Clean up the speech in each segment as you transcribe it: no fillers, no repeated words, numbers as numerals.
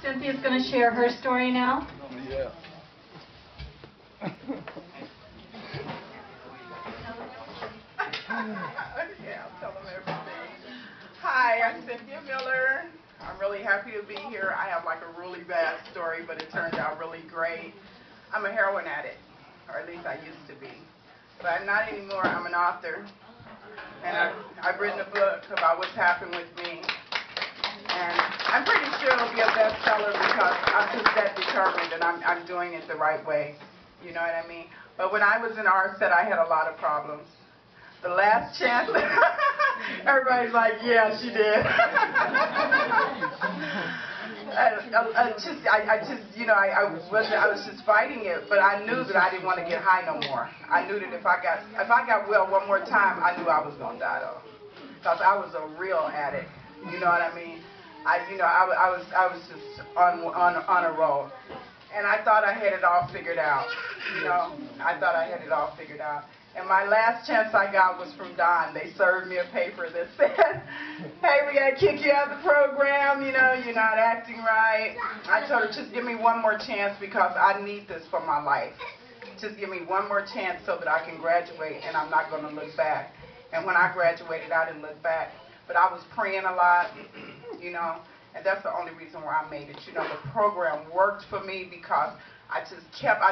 Cynthia's going to share her story now. Yeah. Yeah, I'll tell them everything. Hi, I'm Cynthia Miller. I'm really happy to be here. I have like a really bad story, but it turned out really great. I'm a heroin addict, or at least I used to be. But I'm not anymore. I'm an author. And I've written a book about what's happened with me. And I'm pretty sure it'll be a bestseller because I'm just that determined and I'm doing it the right way. You know what I mean? But when I was in rsat, I had a lot of problems. The last chance, everybody's like, yeah, she did. I was just fighting it, but I knew that I didn't want to get high no more. I knew that if I got well one more time, I knew I was gonna die though, because I was a real addict. You know what I mean? I was just on a roll, and I thought I had it all figured out. You know, I thought I had it all figured out. And my last chance I got was from Don. They served me a paper that said, hey, we got to kick you out of the program. You know, you're not acting right. I told her, just give me one more chance because I need this for my life. Just give me one more chance so that I can graduate and I'm not going to look back. And when I graduated, I didn't look back. But I was praying a lot, you know, and that's the only reason why I made it. You know, the program worked for me because I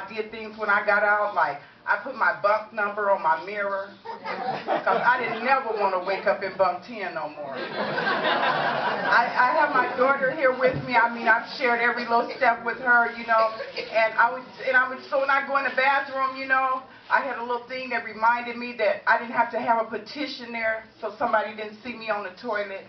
did things when I got out, like I put my bunk number on my mirror because I didn't never want to wake up in bunk 10 no more. I have my daughter here with me. I mean, I've shared every little step with her, you know, so when I go in the bathroom, you know, I had a little thing that reminded me that I didn't have to have a petition there so somebody didn't see me on the toilet.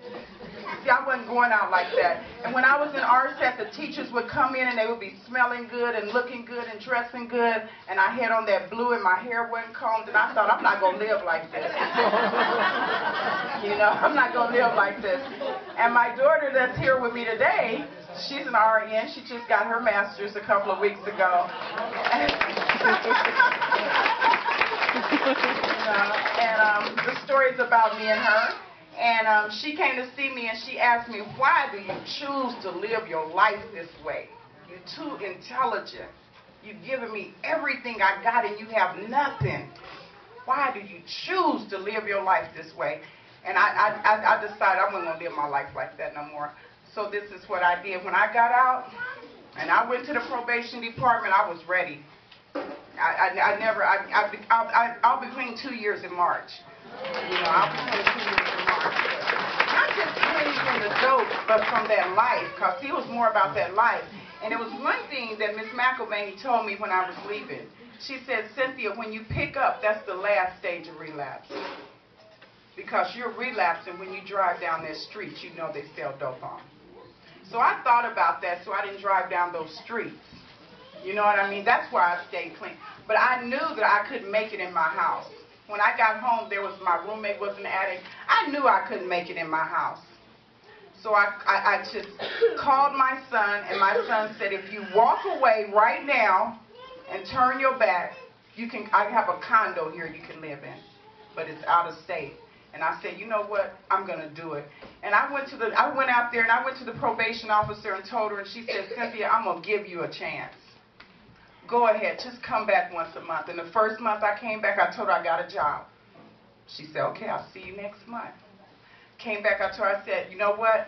See, I wasn't going out like that. And when I was in rsat, the teachers would come in and they would be smelling good and looking good and dressing good, and I had on that blue and my hair wasn't combed, and I thought, I'm not going to live like this. You know, I'm not going to live like this. And my daughter that's here with me today, she's an RN. She just got her master's a couple of weeks ago. The story's about me and her. And she came to see me and she asked me, why do you choose to live your life this way? You're too intelligent. You've given me everything I got and you have nothing. Why do you choose to live your life this way? And I decided I wasn't going to live my life like that no more. So this is what I did. When I got out and I went to the probation department, I was ready. I'll be clean 2 years in March. You know, I'll be clean 2 years in March. Not just clean from the dope, but from that life, because it was more about that life. And it was one thing that Miss McElvaney told me when I was leaving. She said, Cynthia, when you pick up, that's the last stage of relapse. Because you're relapsing when you drive down that street, you know they sell dope on. So I thought about that, so I didn't drive down those streets. You know what I mean? That's why I stayed clean. But I knew that I couldn't make it in my house. When I got home, my roommate was an addict. I knew I couldn't make it in my house. So I just called my son, and my son said, if you walk away right now and turn your back, I have a condo here you can live in, but it's out of state. And I said, you know what, I'm going to do it. And I went out there and I went to the probation officer and told her, and she said, Cynthia, I'm going to give you a chance. Go ahead, just come back once a month. And the first month I came back, I told her I got a job. She said, okay, I'll see you next month. Came back, I told her, I said, you know what,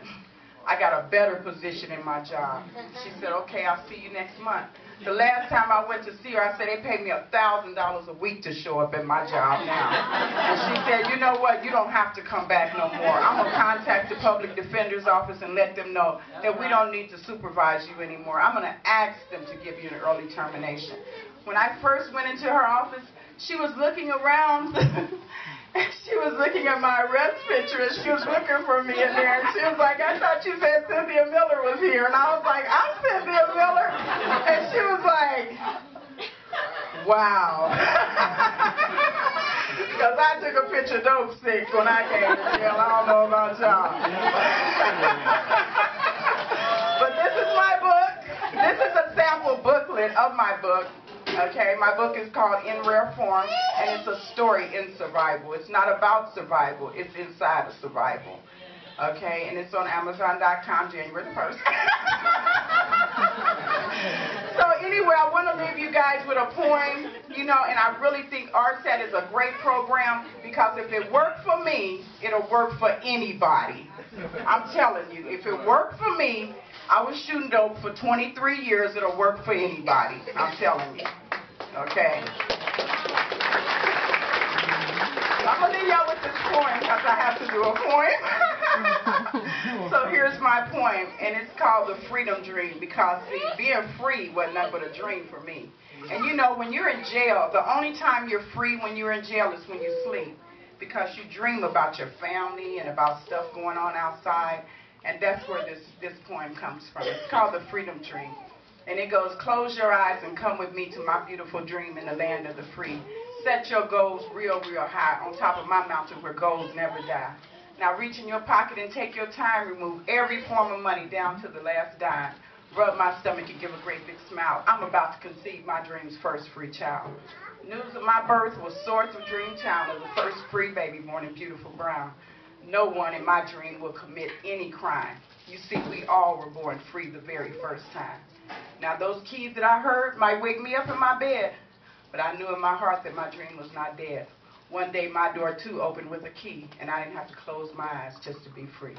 I got a better position in my job. She said, okay, I'll see you next month. The last time I went to see her, I said, they paid me $1,000 a week to show up at my job now. And she said, you know what, you don't have to come back no more. I'm going to contact the public defender's office and let them know that we don't need to supervise you anymore. I'm going to ask them to give you an early termination. When I first went into her office, she was looking around. She was looking at my arrest picture, and she was looking for me in there, and she was like, I thought you said Cynthia Miller was here. And I was like, I'm Cynthia Miller. And she was like, wow. Because I took a picture dope sick when I came to jail. I don't know about y'all. But this is my book. This is a sample booklet of my book. Okay, my book is called In Rare Form, and it's a story in survival. It's not about survival, it's inside of survival. Okay, and it's on Amazon.com January the 1st. leave you guys with a poem, and I really think rsat is a great program because if it worked for me, it'll work for anybody. I'm telling you, if it worked for me, I was shooting dope for 23 years, it'll work for anybody. I'm telling you. Okay? I'm going to leave y'all with this poem because I have to do a poem. So here's my poem, and it's called The Freedom Dream because, see, being free wasn't nothing but a dream for me. And when you're in jail, the only time you're free when you're in jail is when you sleep because you dream about your family and about stuff going on outside, and that's where this poem comes from. It's called The Freedom Dream. And it goes, close your eyes and come with me to my beautiful dream in the land of the free. Set your goals real, real high on top of my mountain where goals never die. Now reach in your pocket and take your time. Remove every form of money down to the last dime. Rub my stomach and give a great big smile. I'm about to conceive my dream's first free child. News of my birth was soared through Dreamtown as the first free baby born in beautiful brown. No one in my dream will commit any crime. You see, we all were born free the very first time. Now those keys that I heard might wake me up in my bed, but I knew in my heart that my dream was not dead. One day my door too opened with a key, and I didn't have to close my eyes just to be free.